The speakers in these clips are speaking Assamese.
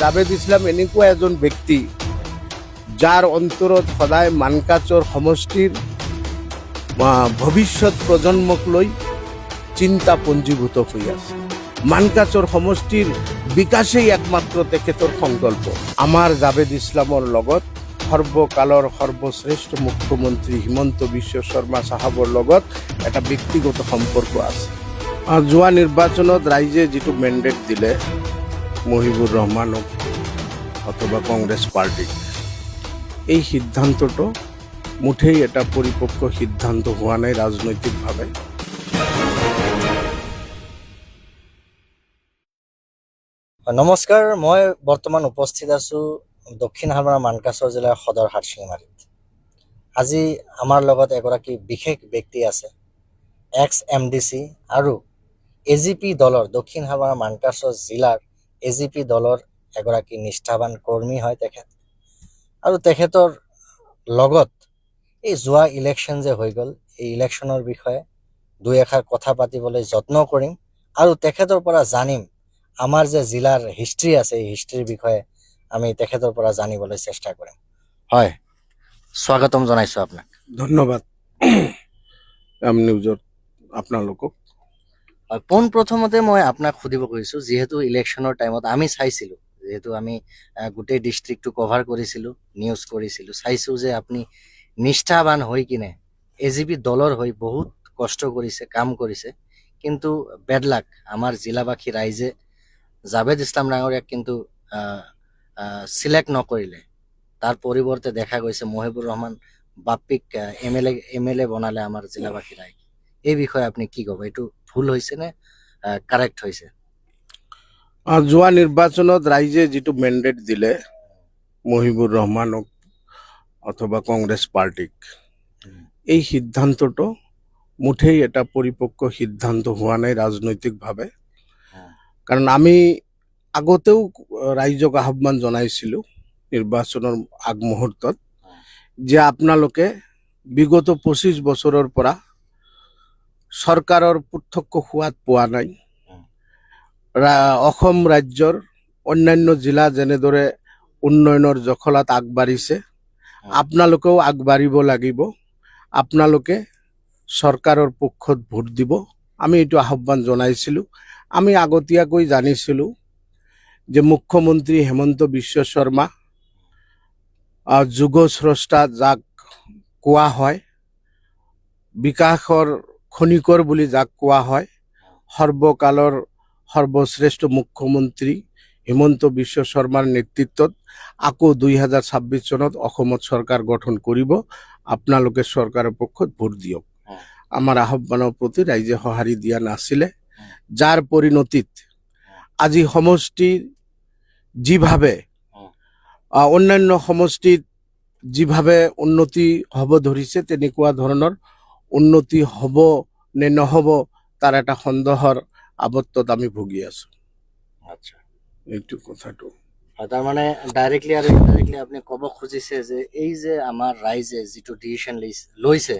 জাভেদ ইছলাম এনেকুৱা এজন ব্যক্তি যাৰ অন্তৰত সদায় মানকাচৰ সমষ্টিৰ ভৱিষ্যত প্ৰজন্মক লৈ চিন্তা পঞ্জীভূত হৈ আছে। মানকাচৰ সমষ্টিৰ বিকাশেই একমাত্ৰ তেখেতৰ সংকল্প। আমাৰ জাভেদ ইছলামৰ লগত সৰ্বকালৰ সৰ্বশ্ৰেষ্ঠ মুখ্যমন্ত্ৰী হিমন্ত বিশ্ব শৰ্মা চাহাবৰ লগত এটা ব্যক্তিগত সম্পৰ্ক আছে। যোৱা নিৰ্বাচনত ৰাইজে যিটো মেণ্ডেট দিলে মহিবুৰ ৰহমানক অথবা কংগ্ৰেস পাৰ্টিক, এই সিদ্ধান্তটো মুঠেই এটা পৰিপক্ক সিদ্ধান্ত হোৱা নাই ৰাজনৈতিকভাৱে। নমস্কাৰ, মই বৰ্তমান উপস্থিত আছোঁ দক্ষিণ হালমাৰা মানকাচৰ জিলাৰ সদৰ হাটশিঙিমাৰীত। আজি আমাৰ লগত এগৰাকী বিশেষ ব্যক্তি আছে, XMDC আৰু AGP দলৰ দক্ষিণ হালমাৰা মানকাচৰ জিলাৰ AGP দলৰ এগৰাকী নিষ্ঠাবান কৰ্মী হয় তেখেত। আৰু তেখেতৰ লগত এই যোৱা ইলেকশ্যন যে হৈ গ'ল, এই ইলেকশ্যনৰ বিষয়ে দুই এষাৰ কথা পাতিবলৈ যত্ন কৰিম আৰু তেখেতৰ পৰা জানিম আমাৰ যে জিলাৰ হিষ্ট্ৰী আছে, এই হিষ্ট্ৰীৰ বিষয়ে আমি তেখেতৰ পৰা জানিবলৈ চেষ্টা কৰিম। হয়, স্বাগতম জনাইছোঁ আপোনাক। ধন্যবাদ নিউজত আপোনালোকক। পোনপ্ৰথমতে মই আপোনাক সুধিব খুজিছোঁ, যিহেতু ইলেকশ্যনৰ টাইমত আমি চাইছিলোঁ, যিহেতু আমি গোটেই ডিষ্ট্ৰিক্টটো কভাৰ কৰিছিলোঁ, নিউজ কৰিছিলোঁ, চাইছোঁ যে আপুনি নিষ্ঠাবান হৈ কিনে AGP দলৰ হৈ বহুত কষ্ট কৰিছে, কাম কৰিছে, কিন্তু বেড লাক আমাৰ জিলাবাসী ৰাইজে জাভেদ ইছলাম ডাঙৰীয়াক কিন্তু চিলেক্ট নকৰিলে। তাৰ পৰিৱৰ্তে দেখা গৈছে মহিবুৰ ৰহমান বাপ্পীক MLA বনালে আমাৰ জিলাবাসী ৰাইজ। এই বিষয়ে আপুনি কি ক'ব? এইটো ভুল হৈছে নে কাৰেক্ট হৈছে? যোৱা নিৰ্বাচনত ৰাইজে যিটো মেণ্ডেট দিলে মহিবুৰ ৰহমানক অথবা কংগ্ৰেছ পাৰ্টিক, এই সিদ্ধান্তটো মুঠেই এটা পৰিপক্ক সিদ্ধান্ত হোৱা নাই ৰাজনৈতিকভাৱে। কাৰণ আমি আগতেও ৰাইজক আহ্বান জনাইছিলোঁ নিৰ্বাচনৰ আগমুহূৰ্তত যে আপোনালোকে বিগত 25 বছৰৰ পৰা চৰকাৰৰ প্ৰত্যক্ষ সোৱাদ পোৱা নাই। অসম ৰাজ্যৰ অন্যান্য জিলা যেনেদৰে উন্নয়নৰ জখলাত আগবাঢ়িছে, আপোনালোকেও আগবাঢ়িব লাগিব, আপোনালোকে চৰকাৰৰ পক্ষত ভোট দিব। আমি এইটো আহ্বান জনাইছিলোঁ। আমি আগতীয়াকৈ জানিছিলোঁ যে মুখ্যমন্ত্ৰী হিমন্ত বিশ্ব শৰ্মা যুগস্ৰষ্টা যাক কোৱা হয়, বিকাশৰ খনিকৰ বুলি যাক কোৱা হয়, সৰ্বকালৰ সৰ্বশ্ৰেষ্ঠ মুখ্যমন্ত্ৰী হিমন্ত বিশ্ব শৰ্মাৰ নেতৃত্বত আকৌ 2026 চনত অসমত চৰকাৰ গঠন কৰিব। আপোনালোকে চৰকাৰৰ পক্ষত ভোট দিয়ক। আমাৰ আহ্বানৰ প্ৰতি ৰাইজে সঁহাৰি দিয়া নাছিলে, যাৰ পৰিণতিত আজি সমষ্টিৰ যিভাৱে অন্যান্য সমষ্টিত যিভাৱে উন্নতি হ'ব ধৰিছে, তেনেকুৱা ধৰণৰ উন্নতি হ'ব নে নহ'ব তাৰ এটা সন্দেহৰ আৱৰ্তত আমি ভুগি আছোঁ। আচ্ছা, এইটো কথাটো। তাৰমানে ডাইৰেক্টলি আৰু ইনডাইৰেক্টলি আপুনি ক'ব খুজিছে যে এই যে আমাৰ ৰাইজে যিটো ডিচিশ্যন লৈছে,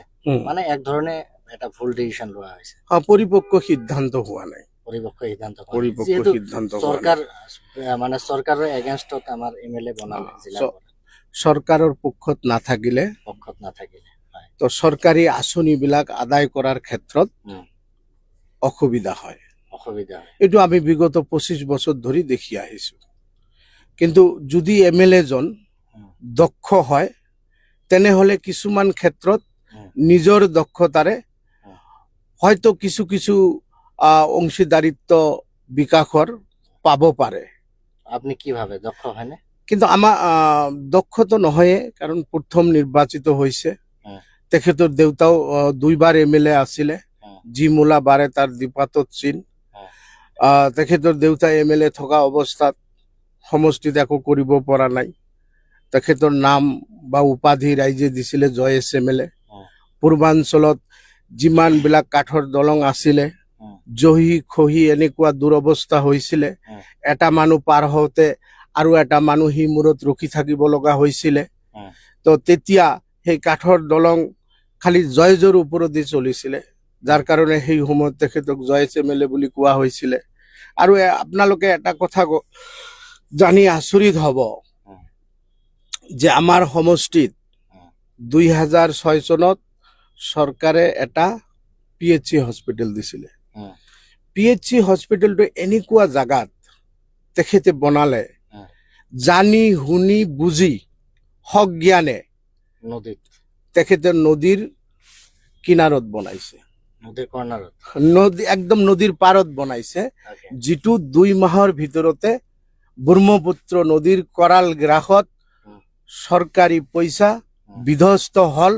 মানে এক ধৰণে এটা ভুল ডিচিশ্যন লোৱা হৈছে। পৰিপক্ক সিদ্ধান্ত হোৱা নাই। চৰকাৰ মানে চৰকাৰৰ এগেইনষ্টত আমাৰ MLA বনালে, চৰকাৰৰ পক্ষত নাথাকিলে তো চৰকাৰী আঁচনিবিলাক আদায় কৰাৰ ক্ষেত্ৰত অসুবিধা হয়। এইটো আমি বিগত 25 বছৰ ধৰি দেখি আহিছোঁ। কিন্তু যদি MLA জন দক্ষ হয়, তেনেহ'লে কিছুমান ক্ষেত্ৰত নিজৰ দক্ষতাৰে হয়তো কিছু কিছু অংশীদাৰিত্ব বিকাশৰ পাব পাৰে। আপুনি কি ভাবে, দক্ষ হয়নে? কিন্তু আমাৰ দক্ষতো নহয়ে, কাৰণ প্ৰথম নিৰ্বাচিত হৈছে। তেখেতৰ দেউতাও 2বাৰ MLA আছিলে, যি মূলা বাৰে তাৰ দীপাতত চিন। তেখেতৰ দেউতা MLA থকা অৱস্থাত সমষ্টিত একো কৰিব পৰা নাই। তেখেতৰ নাম বা উপাধি ৰাইজে দিছিলে জয়েছ MLA। পূৰ্বাঞ্চলত যিমানবিলাক কাঠৰ দলং আছিলে, জহি খহি এনেকুৱা দুৰৱস্থা হৈছিলে, এটা মানুহ পাৰ হওঁতে আৰু এটা মানুহ সি মূৰত ৰখি থাকিব লগা হৈছিলে। তো তেতিয়া সেই কাঠৰ দলং খালি জয়েজৰ ওপৰতে চলিছিলে, যাৰ কাৰণে সেই সময়ত তেখেতক জয়েছ MLA বুলি কোৱা হৈছিলে। আৰু আপোনালোকে এটা কথা জানি আচৰিত হব যে আমাৰ সমষ্টিত 2006 চনত চৰকাৰে এটা PHC হস্পিটেল দিছিলে। PHC হস্পিটেলটো এনেকুৱা জাগাত তেখেতে বনালে, জানি শুনি বুজি সজ্ঞানে নদীত তেখেতে নদীৰ কিনাৰত বনাইছে, নদীৰ কৰ্ণাৰত নদী একদম নদীৰ পাৰত বনাইছে, যিটো 2 মাহৰ ভিতৰতে ব্ৰহ্মপুত্ৰ নদীৰ কৰাল গ্ৰাসত চৰকাৰী পইচা বিধ্বস্ত হল,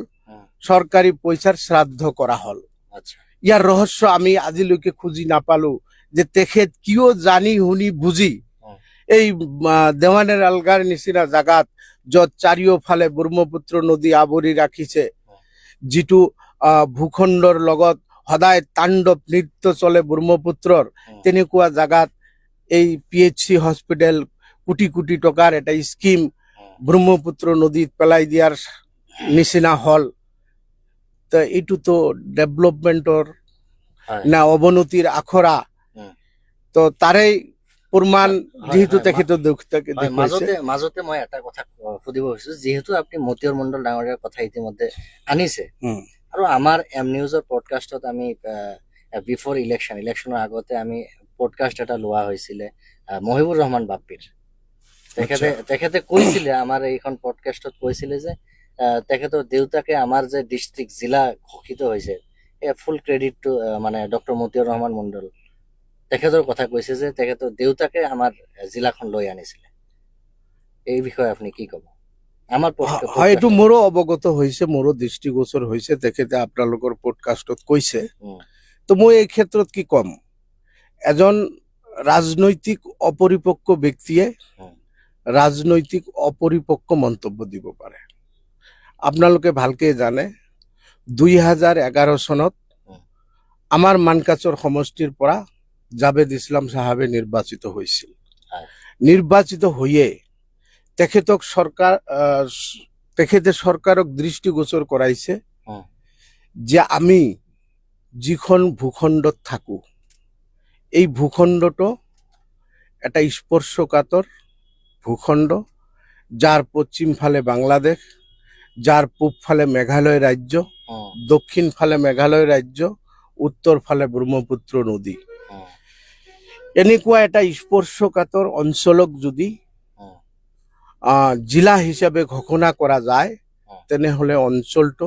চৰকাৰী পইচাৰ শ্ৰাদ্ধ কৰা হল। ইয়াৰ ৰহস্য আমি আজিলৈকে খুঁজি নাপালো যে তেখেত কিয় জানি শুনি বুজি এই দেৱানেৰ আলগাৰ নিচিনা জাগাত য'ত চাৰিওফালে ব্ৰহ্মপুত্ৰ নদী আৱৰি ৰাখিছে, যিটো ভূখণ্ডৰ লগত সদায় তাণ্ডৱ নৃত্য চলে ব্ৰহ্মপুত্ৰৰ, তেনেকুৱা জাগাত এই PHC হস্পিটেল কোটি কোটি টকাৰ এটা স্কিম ব্ৰহ্মপুত্ৰ নদীত পেলাই দিয়াৰ নিচিনা হল। তো এইটোতো ডেভেলপমেন্টৰ না অৱনতিৰ আখৰা। তো তাৰে প্ৰমাণ যেহেতু তেখেতৰ মাজতে মই এটা কথা সুধিব বিচাৰিছো, যিহেতু আপুনি মতিয়ৰ মণ্ডল ডাঙৰীয়াৰ কথা ইতিমধ্যে আনিছে, আৰু আমাৰ এম নিউজৰ পডকাষ্টত আমি বিফৰ ইলেকশ্যনৰ আগতে আমি পডকাষ্ট এটা লোৱা হৈছিলে মহিবুৰ ৰহমান বাপ্পীৰ। তেখেতে কৈছিলে, আমাৰ এইখন পডকাষ্টত কৈছিলে যে তেখেতৰ দেউতাকে আমাৰ যে ডিষ্ট্ৰিক্ট জিলা ঘোষিত হৈছে, ফুল ক্ৰেডিটটো মানে ডক্টৰ মতিয়ৰ ৰহমান মণ্ডল তেখেতৰ কথা কৈছে যে তেখেতৰ দেউতাকে আমাৰ জিলাখন লৈ আনিছিলে। এই বিষয়ে আপুনি কি ক'ব? আমাৰ হয়, এইটো মোৰো অৱগত হৈছে, মোৰো দৃষ্টিগোচৰ হৈছে, তেখেতে আপোনালোকৰ পডকাষ্টত কৈছে। তো মই এই ক্ষেত্ৰত কি ক'ম, এজন ৰাজনৈতিক অপৰিপক্ক ব্যক্তিয়ে ৰাজনৈতিক অপৰিপক্ক মন্তব্য দিব পাৰে। আপোনালোকে ভালকে জানে 2011 চনত আমাৰ মানকাছৰ সমষ্টিৰ পৰা জাভেদ ইছলাম সাহাবে নিৰ্বাচিত হৈছিল। নিৰ্বাচিত হৈয়ে তেখেতে চৰকাৰক দৃষ্টিগোচৰ কৰাইছে যে আমি যিখন ভূখণ্ডত থাকো, এই ভূখণ্ডটো এটা স্পৰ্শকাতৰ ভূখণ্ড, যাৰ পশ্চিম ফালে বাংলাদেশ, যাৰ পূব ফালে মেঘালয় ৰাজ্য, দক্ষিণ ফালে মেঘালয় ৰাজ্য, উত্তৰ ফালে ব্ৰহ্মপুত্ৰ নদী। এনেকুৱা এটা স্পৰ্শকাতৰ অঞ্চলক যদি জিলা হিচাপে ঘোষণা কৰা যায়, তেনেহলে অঞ্চলটো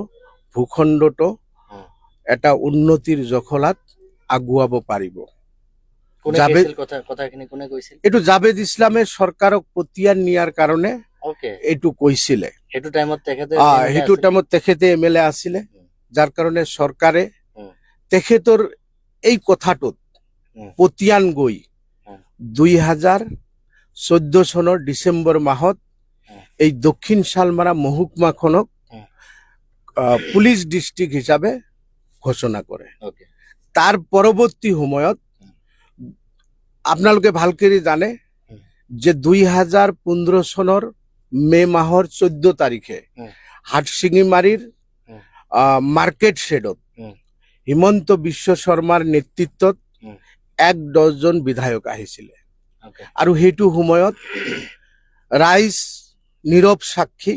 ভূখণ্ডটো এটা উন্নতিৰ জখলাত আগুৱাব পাৰিব। এইটো জাভেদ ইছলামে চৰকাৰক পতিয়ান নিয়াৰ কাৰণে এইটো কৈছিলে। সেইটো টাইমত তেখেতে MLA আছিলে, যাৰ কাৰণে চৰকাৰে তেখেতৰ এই কথাটোত পতিয়ান গৈ 2014 চনৰ ডিচেম্বৰ মাহত এই দক্ষিণ শালমাৰা মহকুমাখনক পুলিচ ডিষ্ট্ৰিক্ট হিচাপে ঘোষণা কৰে। তাৰ পৰৱৰ্তী সময়ত আপোনালোকে ভালকে জানে যে 2015 চনৰ মে মাহৰ 14 তাৰিখে হাটশিঙিমাৰীৰ মাৰ্কেট শ্বেডত হিমন্ত বিশ্ব শৰ্মাৰ নেতৃত্বত 10 জন বিধায়ক আহিছিলে, আৰু সেইটো সময়ত ৰাইজ নীৰৱ সাক্ষী।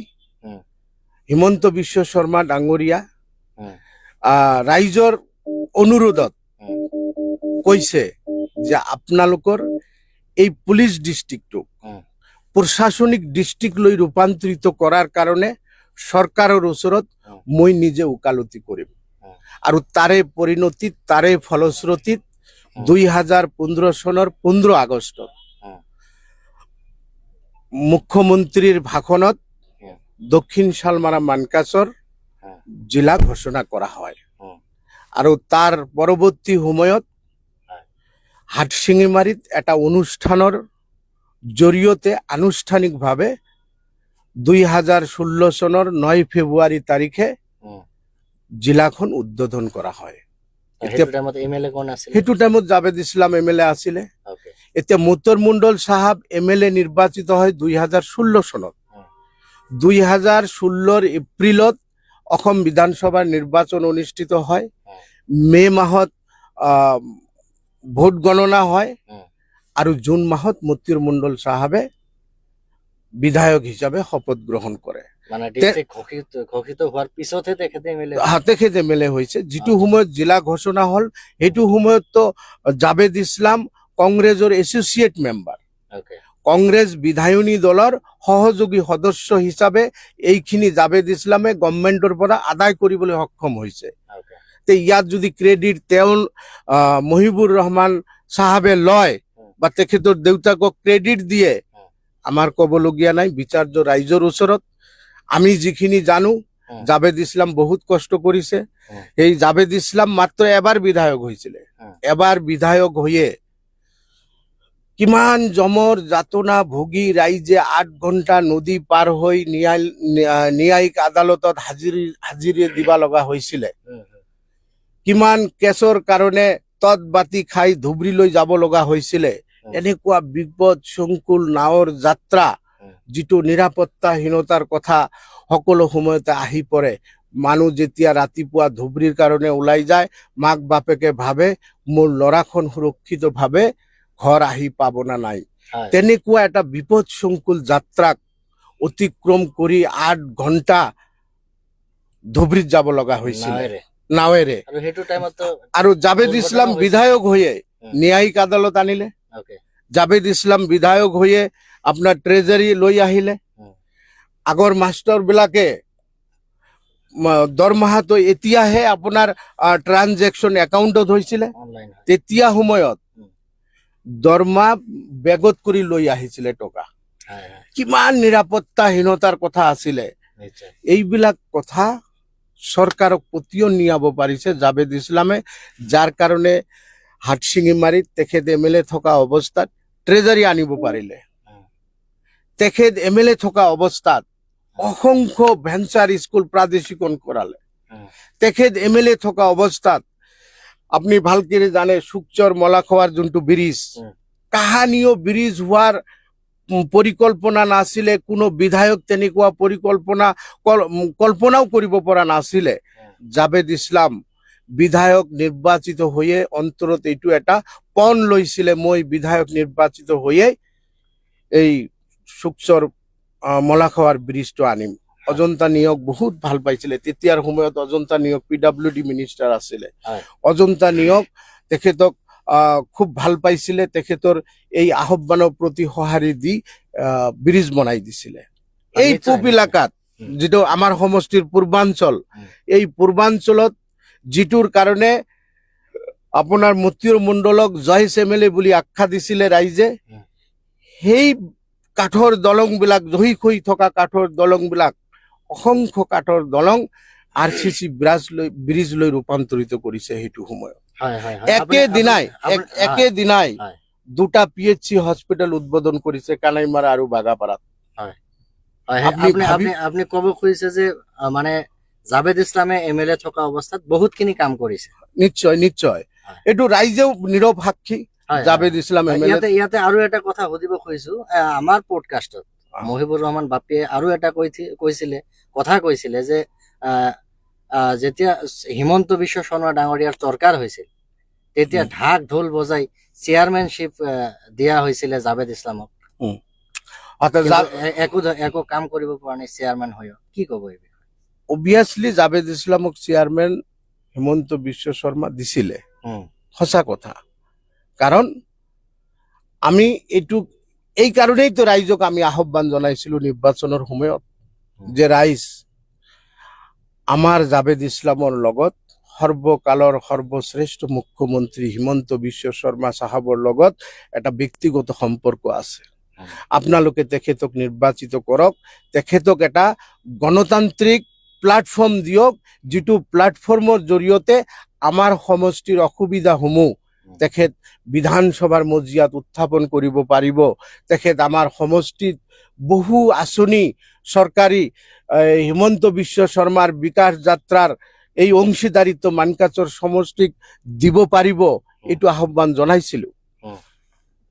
হিমন্ত বিশ্ব শৰ্মা ডাঙৰীয়া ৰাইজৰ অনুৰোধত কৈছে যে আপোনালোকৰ এই পুলিচ ডিষ্ট্ৰিক্টটোক প্ৰশাসনিক ডিষ্ট্ৰিক্টলৈ ৰূপান্তৰিত কৰাৰ কাৰণে চৰকাৰৰ ওচৰত মই নিজে ওকালতি কৰিম। আৰু তাৰে পৰিণতিত, তাৰে ফলশ্ৰুতিত 2015 চনৰ 15 আগষ্টত মুখ্যমন্ত্ৰীৰ ভাষণত দক্ষিণ শালমাৰা মানকাছৰ জিলা ঘোষণা কৰা হয়। আৰু তাৰ পৰৱৰ্তী সময়ত হাটশিঙিমাৰীত এটা অনুষ্ঠানৰ জৰিয়তে আনুষ্ঠানিকভাৱে 2016 চনৰ 9 ফেব্ৰুৱাৰী তাৰিখে জিলাখন উদ্বোধন কৰা হয়। সেইটো টাইমত জাভেদ ইছলাম MLA আছিলে। এতিয়া মতিয়ৰ মণ্ডল সাহাব MLA নিৰ্বাচিত হয় 2016 চনত। 2016 এপ্ৰিলত অসম বিধানসভাৰ নিৰ্বাচন অনুষ্ঠিত হয়। মে মাহত ভোট গণনা হয়, আৰু জুন মাহত মতিয়ৰ মণ্ডল সাহাবে বিধায়ক হিচাপে শপত গ্ৰহণ কৰে। মানে ডিস্ট্ৰিক্ট ঘোষিত হোৱাৰ পিছতহে তেখেতে এমএলএ হাতে খেতে মেলে হৈছে। যিটো সময়ত জিলা ঘোষণা হল সেইটো সময়ততো জাভেদ ইছলাম কংগ্ৰেছৰ এছ'চিয়েট মেম্বাৰ, ওকে কংগ্ৰেছ বিধায়নী দলৰ সহযোগী সদস্য হিচাপে এইখিনি জাভেদ ইছলামে গভৰ্ণমেণ্টৰ পৰা আদায় কৰিবলৈ সক্ষম হৈছে। ওকে তে ইয়াত যদি ক্ৰেডিট তেওঁ মহিবুৰ ৰহমান চাহাবে লয় বা তেখেতৰ দেউতাকক ক্ৰেডিট দিয়ে, আমাৰ ক'বলগীয়া নাই। বিচাৰ্য ৰাইজৰ ওচৰত আমি যিখিনি জানো, জাভেদ ইছলাম বহুত কষ্ট কৰিছে। এই জাভেদ ইছলাম মাত্ৰ এবাৰ বিধায়ক হৈছিলে। এবাৰ বিধায়ক হৈয়ে কিমান জমৰ যাতনা ভোগী ৰাইজে 8 ঘণ্টা নদী পাৰ হৈ ন্যায়িক আদালতত হাজিৰি দিব লগা হৈছিলে। কিমান কেছৰ কাৰণে তৎবাতি খাই ধুবুৰীলৈ যাব লগা হৈছিলে। এনেকুৱা বিপদ সংকুল নাৱৰ যাত্ৰা, যিটো নিৰাপত্তাহীনতাৰ কথা সকলো সময়তে আহি পৰে। মানুহ যেতিয়া ৰাতিপুৱা ধুবুৰীৰ কাৰণে ওলাই যায়, মাক বাপেকে ভাবে মোৰ ল'ৰাখন সুৰক্ষিতভাৱে ঘৰ আহি পাব না নাই। তেনেকুৱা এটা বিপদ সংকুল যাত্ৰাক অতিক্ৰম কৰি 8 ঘণ্টা ধুবুৰীত যাব লগা হৈছিলে নাৱেৰে। আৰু জাভেদ ইছলাম বিধায়ক হৈয়ে ন্যায়িক আদালত আনিলে। জাভেদ ইছলাম বিধায়ক হৈয়ে আপোনাৰ ট্ৰেজাৰী লৈ আহিলে। আগৰ মাষ্টৰ বিলাকে দৰমহাটো এতিয়াহে আপোনাৰ ট্ৰানজেকশ্যন একাউণ্টত হৈছিলে। তেতিয়া সময়ত দৰমহা বেগত কৰি লৈ আহিছিলে টকা। কিমান নিৰাপত্তাহীনতাৰ কথা আছিলে। এইবিলাক কথা চৰকাৰক পতিয়ন নিয়াব পাৰিছে জাভেদ ইছলামে, যাৰ কাৰণে হাটশিঙিমাৰীত তেখেত এমএলএ থকা অৱস্থাত ট্ৰেজাৰী আনিব পাৰিলে। তেখেত এমএলএ থকা অৱস্থাত অসংখ্য ভেঞ্চাৰ স্কুল প্ৰাদেশিকৰণ কৰালে। তেখেত এমএলএ থকা অৱস্থাত আপুনি ভালকে জানে সুকচৰ মলাখোৱাৰ যোনটো ব্ৰিজ, কাহানিও ব্ৰিজ হোৱাৰ পৰিকল্পনা নাছিলে। কোনো বিধায়ক তেনেকুৱা কল্পনাও কৰিব পৰা নাছিলে। জাভেদ ইছলাম বিধায়ক নিৰ্বাচিত হৈয়ে অন্তৰত এইটো এটা পণ লৈছিলে, মই বিধায়ক নিৰ্বাচিত হৈয়ে এই সুকচৰ মলাখোৱাৰ ব্ৰিজটো আনিম। অজন্তা নিয়োগ বহুত ভাল পাইছিলে। তেতিয়াৰ সময়ত অজন্তা নিয়োগ PWD মিনিষ্টাৰ আছিলে। অজন্তা নিয়োগ তেখেতক খুব ভাল পাইছিলে। তেখেতৰ এই আহ্বানৰ প্ৰতি সঁহাৰি দি ব্ৰিজ বনাই দিছিলে। এই পূব এলেকাত যিটো আমাৰ সমষ্টিৰ পূৰ্বাঞ্চল, এই পূৰ্বাঞ্চলত যিটোৰ কাৰণে আপোনাৰ মতিউৰ মণ্ডলক জয়েছ এমএলএ বুলি আখ্যা দিছিলে ৰাইজে, সেই কাঠৰ দলং বিলাক, জহি হৈ থকা কাঠৰ দলং বিলাক, অসংখ্য কাঠৰ দলং RCC ব্ৰিজ লৈ ৰূপান্তৰিত কৰিছে। সেইটো সময়ত একেদিনাই 2টা PHC হস্পিটেল উদ্বোধন কৰিছে কানাইমাৰা আৰু বাগাপাৰাত। আপুনি ক'ব খুজিছে যে মানে জাভেদ ইছলামে এমএলএ থকা অৱস্থাত বহুতখিনি কাম কৰিছে। নিশ্চয় নিশ্চয়, এইটো ৰাইজেও নীৰৱ সাক্ষী। জাভেদ ইছলাম ইয়াতে আৰু এটা কথা সুধিব খুজিছো, আমাৰ পডকাষ্টত মহিবুৰ ৰহমান বাপিয়ে আৰু এটা কথা কৈছিলে যে যেতিয়া হিমন্ত বিশ্ব শৰ্মা ডাঙৰীয়াৰ চৰকাৰ হৈছিল, তেতিয়া ঢাক ঢোল বজাই চেয়াৰমেনশ্বিপ দিয়া হৈছিলে জাভেদ ইছলামক। একো কাম কৰিব পৰা নাই চেয়াৰমেন হৈও। কি ক'ব এই বিষয়ে? অবভিয়াছলি জাভেদ ইছলামক চেয়াৰমেন হিমন্ত বিশ্ব শৰ্মা দিছিলে, সঁচা কথা। কাৰণ আমি এই কাৰণেইতো ৰাইজক আমি আহ্বান জনাইছিলো নিৰ্বাচনৰ সময়ত যে ৰাইজ, আমাৰ জাভেদ ইছলামৰ লগত সৰ্বকালৰ সৰ্বশ্ৰেষ্ঠ মুখ্যমন্ত্ৰী হিমন্ত বিশ্ব শৰ্মা চাহাবৰ লগত এটা ব্যক্তিগত সম্পৰ্ক আছে। আপোনালোকে তেখেতক নিৰ্বাচিত কৰক, তেখেতক এটা গণতান্ত্ৰিক প্লাটফৰ্ম দিয়ক, যিটো প্লাটফৰ্মৰ জৰিয়তে আমাৰ সমষ্টিৰ অসুবিধাসমূহ তেখেত বিধানসভাৰ মজিয়াত উত্থাপন কৰিব পাৰিব। তেখেত আমাৰ সমষ্টিত বহু আঁচনি চৰকাৰী হিমন্ত বিশ্ব শৰ্মাৰ বিকাশ যাত্ৰাৰ এই অংশীদাৰিত্ব মানকাচৰ সমষ্টিক দিব পাৰিব, এইটো আহ্বান জনাইছিলো।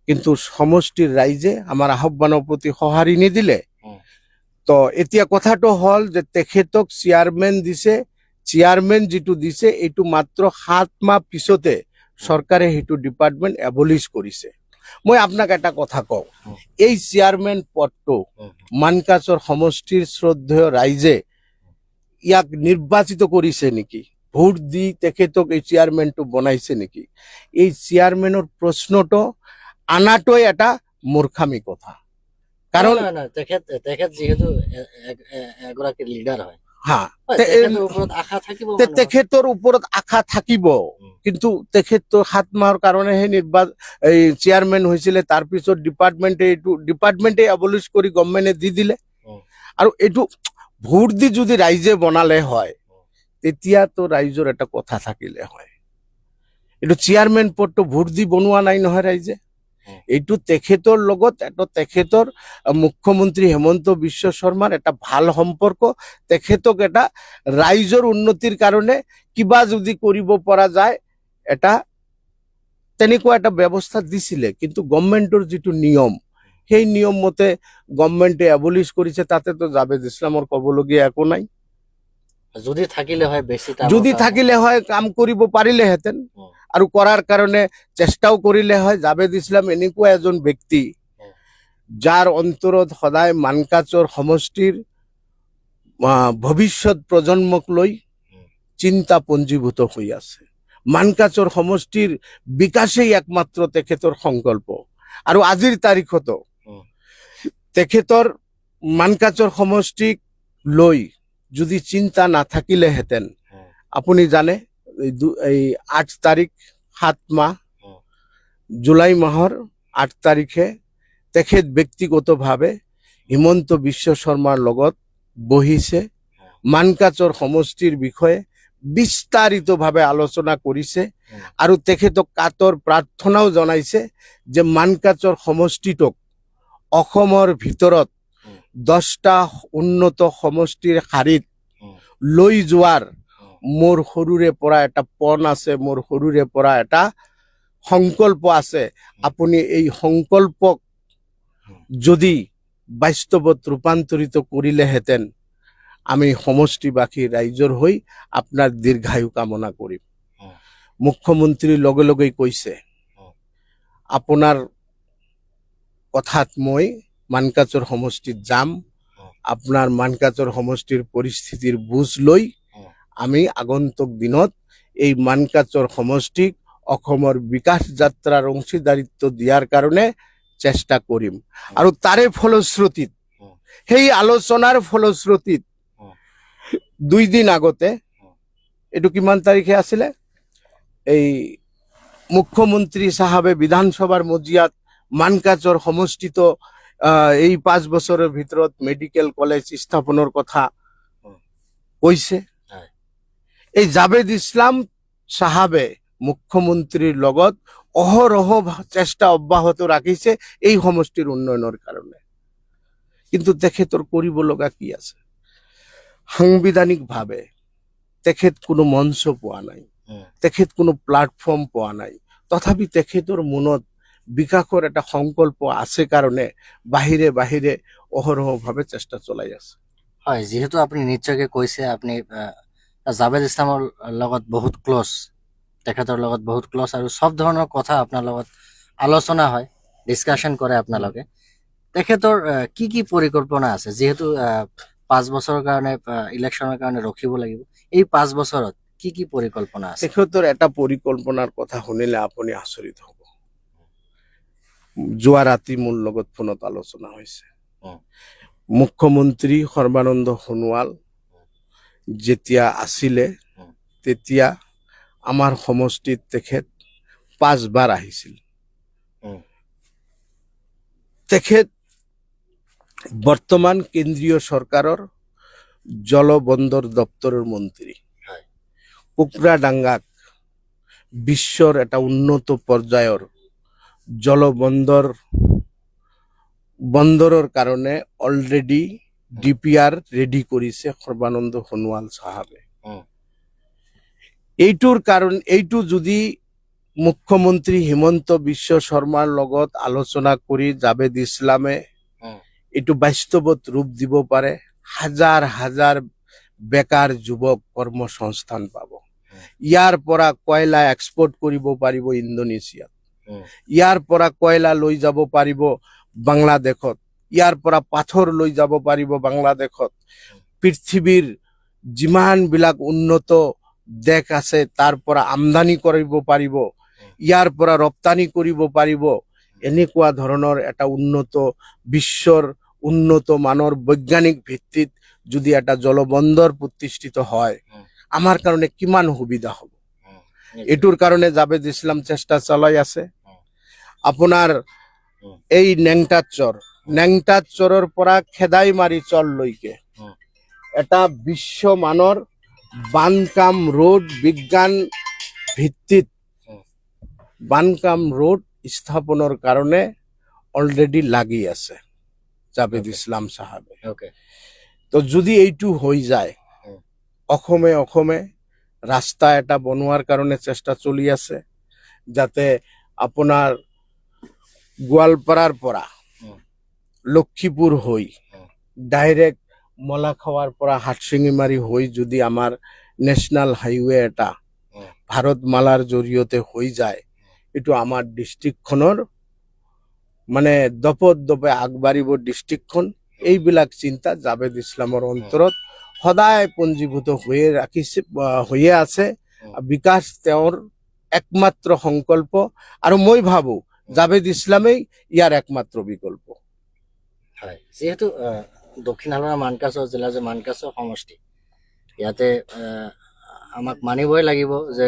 কিন্তু সমষ্টিৰ ৰাইজে আমাৰ আহ্বানৰ প্ৰতি সঁহাৰি নিদিলে। তো এতিয়া কথাটো হ'ল যে তেখেতক চেয়াৰমেন দিছে। চেয়াৰমেন যিটো দিছে এইটো মাত্ৰ 7 মাহ পিছতে চৰকাৰে সেইটো ডিপাৰ্টমেণ্ট এবলিছ কৰিছে। মই আপোনাক এটা কথা কওঁ, হুম। এই চেয়াৰমেন পদটো মানকাচৰ সমষ্টিৰ শ্ৰদ্ধেয় ৰাইজে ইয়াক নিৰ্বাচিত কৰিছে নেকি, ভোট দি তেখেতক এই চেয়াৰমেনটো বনাইছে নেকি? এই চেয়াৰমেনৰ প্ৰশ্নটো আনাটোই এটা মূৰ্খামি কথা। কাৰণ নহয়, নহয়, তেখেত যিহেতু এগৰাকী লিডাৰ হয়, হা তেখেতৰ ওপৰত আশা থাকিব মানুহৰ। তেখেতৰ ওপৰত আশা থাকিব, কিন্তু তেখেতটো 7 মাহৰ কাৰণেহে এই চেয়াৰমেন হৈছিলে, তাৰপিছত ডিপাৰ্টমেণ্টে এবলিছ কৰি গভৰ্ণমেণ্টে দি দিলে। আৰু এইটো ভোট দি যদি ৰাইজে বনালে হয়, তেতিয়াতো ৰাইজৰ এটা কথা থাকিলে হয়। এইটো চেয়াৰমেন পদটো ভোট দি বনোৱা নাই নহয় ৰাইজে। এইটো তেখেতৰ লগত তেখেতৰ মুখ্যমন্ত্ৰী হেমন্ত বিশ্ব শৰ্মাৰ এটা ভাল সম্পৰ্ক। তেখেতক এটা ৰাইজৰ উন্নতিৰ কাৰণে কিবা যদি কৰিব পৰা যায়, তেনেকুৱা এটা ব্যৱস্থা দিছিলে। কিন্তু গভৰ্ণমেণ্টৰ যিটো নিয়ম, সেই নিয়ম মতে গভৰ্ণমেণ্টে এবলিছ কৰিছে। তাতেতো জাভেদ ইছলামৰ ক'বলগীয়া একো নাই। যদি থাকিলে হয় বেছি যদি থাকিলে হয় কাম কৰিব পাৰিলেহেঁতেন, আৰু কৰাৰ কাৰণে চেষ্টাও কৰিলে হয়। জাভেদ ইছলাম এনেকুৱা এজন ব্যক্তি যাৰ অন্তৰত সদায় মানকাচৰ সমষ্টিৰ ভৱিষ্যত প্ৰজন্মক লৈ চিন্তা পঞ্জীভূত হৈ আছে। মানকাচৰ সমষ্টিৰ বিকাশেই একমাত্ৰ তেখেতৰ সংকল্প। আৰু আজিৰ তাৰিখতো তেখেতৰ মানকাচৰ সমষ্টিক লৈ যদি চিন্তা নাথাকিলেহেঁতেন, আপুনি জানে এই 8 তাৰিখ 7 মাহ জুলাই মাহৰ 8 তাৰিখে তেখেত ব্যক্তিগতভাৱে হিমন্ত বিশ্ব শৰ্মাৰ লগত বহিছে, মানকাচৰ সমষ্টিৰ বিষয়ে বিস্তাৰিতভাৱে আলোচনা কৰিছে, আৰু তেখেতক কাতৰ প্ৰাৰ্থনাও জনাইছে যে মানকাচৰ সমষ্টিটোক অসমৰ ভিতৰত 10টা উন্নত সমষ্টিৰ শাৰীত লৈ যোৱাৰ মোৰ সৰুৰে পৰা এটা পণ আছে, মোৰ সৰুৰে পৰা এটা সংকল্প আছে। আপুনি এই সংকল্পক যদি বাস্তৱত ৰূপান্তৰিত কৰিলেহেঁতেন, আমি সমষ্টিবাসী ৰাইজৰ হৈ আপোনাৰ দীৰ্ঘায়ু কামনা কৰিম। মুখ্যমন্ত্ৰীৰ লগে লগেই কৈছে, আপোনাৰ কথাত মই মানকাচৰ সমষ্টিত যাম, আপোনাৰ মানকাচৰ সমষ্টিৰ পৰিস্থিতিৰ বুজ লৈ আমি আগন্তুক দিনত এই মানকাচৰ সমষ্টিক অসমৰ বিকাশ যাত্ৰাৰ অংশীদাৰিত্ব দিয়াৰ কাৰণে চেষ্টা কৰিম। আৰু তাৰে ফলশ্ৰুতিত, সেই আলোচনাৰ ফলশ্ৰুতিত 2 দিন আগতে, এইটো কিমান তাৰিখে আছিলে, এই মুখ্যমন্ত্ৰী চাহাবে বিধানসভাৰ মজিয়াত মানকাচৰ সমষ্টিত এই 5 বছৰৰ ভিতৰত মেডিকেল কলেজ স্থাপনৰ কথা কৈছে। এই জাভেদ ইছলাম চাহাবে মুখ্যমন্ত্ৰীৰ লগত অহৰহ চেষ্টা অব্যাহত ৰাখিছে এই সমষ্টিৰ উন্নয়নৰ কাৰণে। কিন্তু তেখেতৰ কৰিব লগা কি আছে? সাংবিধানিকভাৱে তেখেত কোনো মঞ্চ পোৱা নাই, তেখেত কোনো প্লাটফৰ্ম পোৱা নাই। তথাপি তেখেতৰ মনত বিকাশৰ এটা সংকল্প আছে কাৰণে বাহিৰে বাহিৰে অহৰহভাৱে চেষ্টা চলাই আছে। হয়, যিহেতু আপুনি নিশ্চয়কৈ কৈছে, আপুনি জাভেদ ইছলামৰ লগত বহুত ক্ল'জ, তেখেতৰ লগত বহুত ক্ল'জ, আৰু চব ধৰণৰ কথা আপোনাৰ লগত আলোচনা হয়, ডিছকাশ্যন কৰে আপোনালোকে। তেখেতৰ কি কি পৰিকল্পনা আছে? যিহেতু 5 বছৰৰ কাৰণে ইলেকশ্যনৰ কাৰণে ৰখিব লাগিব, এই 5 বছৰত কি কি পৰিকল্পনা আছে? তেখেতৰ এটা পৰিকল্পনাৰ কথা শুনিলে আপুনি আচৰিত হ'ব। যোৱা ৰাতি মোৰ লগত ফোনত আলোচনা হৈছে। মুখ্যমন্ত্ৰী সৰ্বানন্দ সোণোৱাল যেতিয়া আছিলে, তেতিয়া আমাৰ সমষ্টিত তেখেত 5 বাৰ আহিছিল। তেখেত বৰ্তমান কেন্দ্ৰীয় চৰকাৰৰ জলবন্দৰ দপ্তৰৰ মন্ত্ৰী। কুকৰাডাঙ্গাক বিশ্বৰ এটা উন্নত পৰ্যায়ৰ বন্দৰৰ কাৰণে অলৰেডি DPR ৰেডি কৰিছে সৰ্বানন্দ সোণোৱাল চাহাবে। এইটো যদি মুখ্যমন্ত্ৰী হিমন্ত বিশ্ব শৰ্মাৰ লগত আলোচনা কৰি জাভেদ ইছলামে এইটো বাস্তৱত ৰূপ দিব পাৰে, হাজাৰ হাজাৰ বেকাৰ যুৱক কৰ্মসংস্থান পাব। ইয়াৰ পৰা কয়লা এক্সপৰ্ট কৰিব পাৰিব ইণ্ডোনেছিয়াত। ইয়াৰ পৰা কয়লা লৈ যাব পাৰিব বাংলাদেশত, ইয়াৰ পৰা পাথৰ লৈ যাব পাৰিব বাংলাদেশত। পৃথিৱীৰ যিমানবিলাক উন্নত দেশ আছে তাৰ পৰা আমদানি কৰিব পাৰিব, ইয়াৰ পৰা ৰপ্তানি কৰিব পাৰিব। এনেকুৱা ধৰণৰ এটা উন্নত বিশ্বৰ উন্নত মানৰ বৈজ্ঞানিক ভিত্তিত যদি এটা জলবন্দৰ প্ৰতিষ্ঠিত হয়, আমাৰ কাৰণে কিমান সুবিধা হ'ব। এইটোৰ কাৰণে জাভেদ ইছলাম চেষ্টা চলাই আছে। আপোনাৰ এই নেংটাত চৰৰ পৰা খেদাইমাৰি চৰলৈকে এটা বিশ্বমানৰ বানকাম ৰোড, বিজ্ঞান ভিত্তিত বানকাম ৰোড স্থাপনৰ কাৰণে অলৰেডি লাগি আছে জাভেদ ইছলাম সাহেবে। তো যদি এইটো হৈ যায়, অসমে ৰাস্তা এটা বনোৱাৰ কাৰণে চেষ্টা চলি আছে, যাতে আপোনাৰ গোৱালপাৰাৰ পৰা লক্ষীপুৰ হৈ ডাইৰেক্ট মলাখাৱাৰ পৰা হাটশিঙিমাৰি হৈ যদি আমাৰ নেশ্যনেল হাইৱে এটা ভাৰতমালাৰ জৰিয়তে হৈ যায়, এইটো আমাৰ ডিষ্ট্ৰিক্টখনৰ মানে দপে আগবাঢ়িব ডিষ্ট্ৰিক্টখন। এইবিলাক চিন্তা জাভেদ ইছলামৰ অন্তৰত সদায় পঞ্জীভূত হৈয়ে আছে। বিকাশ তেওঁৰ একমাত্ৰ সংকল্প, আৰু মই ভাবো জাভেদ ইছলামেই ইয়াৰ একমাত্ৰ বিকল্প। হয়, যিহেতু দক্ষিণ হালমাৰা মানকাছৰ জিলা যে মানকাছৰ সমষ্টি, ইয়াতে আমাক মানিবই লাগিব যে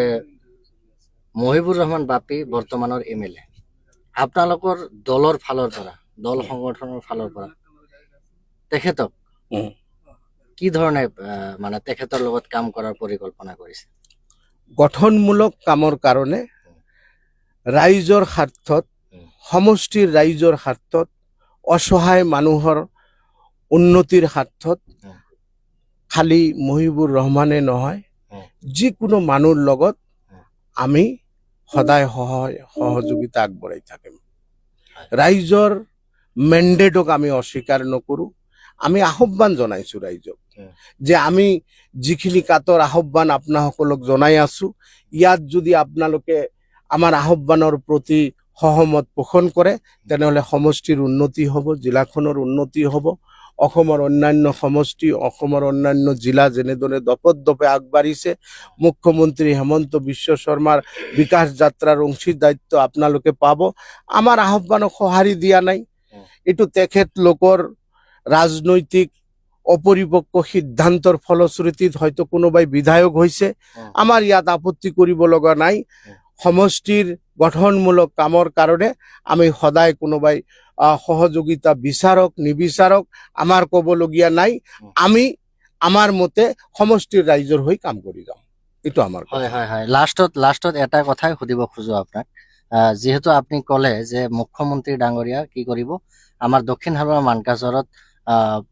মহিবুৰ ৰহমান বাপী বৰ্তমানৰ MLA। আপোনালোকৰ দলৰ ফালৰ পৰা, দল সংগঠনৰ ফালৰ পৰা তেখেতক কি ধৰণে মানে তেখেতৰ লগত কাম কৰাৰ পৰিকল্পনা কৰিছে? গঠনমূলক কামৰ কাৰণে, ৰাইজৰ স্বাৰ্থত, সমষ্টিৰ ৰাইজৰ স্বাৰ্থত, অসহায় মানুহৰ উন্নতিৰ স্বাৰ্থত খালি মহিবুৰ ৰহমানে নহয়, যিকোনো মানুহৰ লগত আমি সদায় সহযোগিতা আগবঢ়াই থাকিম। ৰাইজৰ মেণ্ডেটক আমি অস্বীকাৰ নকৰোঁ। আমি আহ্বান জনাইছো ৰাইজক যে আমি যিখিনি কাটৰ আহ্বান আপোনাসকলক জনাই আছো, ইয়াত যদি আপোনালোকে আমাৰ আহ্বানৰ প্ৰতি সহমত পোষণ কৰে, তেনেহ'লে সমষ্টিৰ উন্নতি হ'ব, জিলাখনৰ উন্নতি হ'ব। অসমৰ অন্যান্য সমষ্টি, অসমৰ অন্যান্য জিলা যেনেদৰে দপে আগবাঢ়িছে, মুখ্যমন্ত্ৰী হেমন্ত বিশ্ব শৰ্মাৰ বিকাশ যাত্ৰাৰ অংশীদাৰিত্ব আপোনালোকে পাব। আমাৰ আহ্বানক সঁহাৰি দিয়া নাই, এইটো তেখেতলোকৰ ৰাজনৈতিক অপৰিপক্ক সিদ্ধান্তৰ ফলশ্ৰুতিত হয়তো কোনোবাই বিধায়ক হৈছে। আমাৰ ইয়াত আপত্তি কৰিব লগা নাই। সমষ্টিৰ গঠনমূলক কামৰ কাৰণে আমি সদায় কোনোবাই সহযোগিতা বিচাৰক নিবিচাৰক আমাৰ ক'বলগীয়া নাই। আমি আমাৰ মতে সমষ্টিৰ ৰাইজৰ হৈ কাম কৰি যাম, এইটো আমাৰ। হয়, লাষ্টত এটা কথাই সুধিব খোজো আপোনাক। যিহেতু আপুনি ক'লে যে মুখ্যমন্ত্ৰী ডাঙৰীয়া কি কৰিব, আমাৰ দক্ষিণ হালমাৰা মানকাছৰত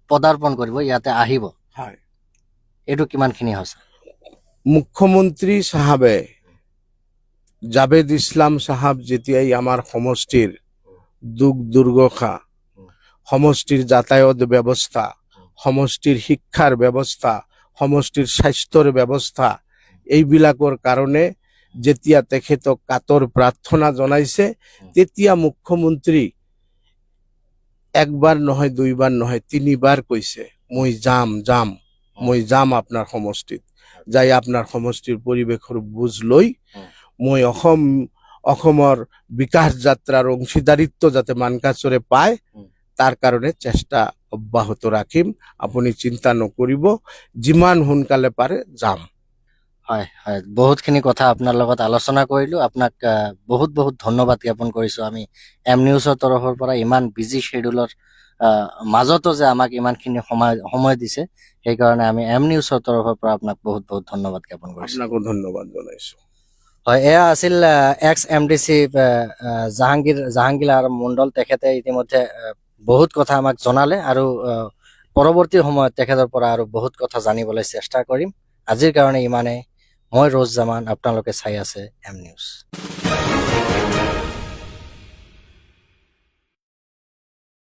পদাৰ্পণ কৰিব, ইয়াতে আহিব, হয়, এইটো কিমানখিনি সঁচা? মুখ্যমন্ত্ৰী সাহাবে জাভেদ ইছলাম সাহাব যেতিয়াই আমাৰ সমষ্টিৰ দুখ দুৰ্দশা, সমষ্টিৰ যাতায়াত ব্যৱস্থা, সমষ্টিৰ শিক্ষাৰ ব্যৱস্থা, সমষ্টিৰ স্বাস্থ্যৰ ব্যৱস্থা, এইবিলাকৰ কাৰণে যেতিয়া তেখেতক কাতৰ প্ৰাৰ্থনা জনাইছে, তেতিয়া মুখ্যমন্ত্ৰী একবাৰ নহয়, দুইবাৰ নহয়, 3বাৰ কৈছে মই যাম আপোনাৰ সমষ্টিত, যাই আপোনাৰ সমষ্টিৰ পৰিৱেশৰ বুজ লৈ মই অসমৰ বিকাশ যাত্ৰাৰ অংশীদাৰিত্ব যাতে মানকাছৰে পায়, তাৰ কাৰণে চেষ্টা অব্যাহত ৰাখিম। আপুনি চিন্তা নকৰিব, যিমান সোনকালে পাৰে যাম। হয়, বহুতখিনি কথা আপোনাৰ লগত আলোচনা কৰিলো। আপোনাক বহুত ধন্যবাদ জ্ঞাপন কৰিছো। আমি এম নিউজৰ তৰফৰ পৰা ইমান বিজি শ্বেডিউলৰ মাজতো যে আমাক ইমানখিনি সময় দিছে, সেইকাৰণে আমি এম নিউজৰ তৰফৰ পৰা আপোনাক বহুত ধন্যবাদ জ্ঞাপন কৰিছো। আপোনাকো ধন্যবাদ জনাইছো। হয়, এয়া আছিল এক্স MDC জাহাংগীৰ আলম মণ্ডল। তেখেতে ইতিমধ্যে বহুত কথা আমাক জনালে, আৰু পৰৱৰ্তী সময়ত তেখেতৰ পৰা আৰু বহুত কথা জানিবলৈ চেষ্টা কৰিম। আজিৰ কাৰণে ইমানেই। মই ৰোজ জামান, আপোনালোকে চাই আছে এম নিউজ।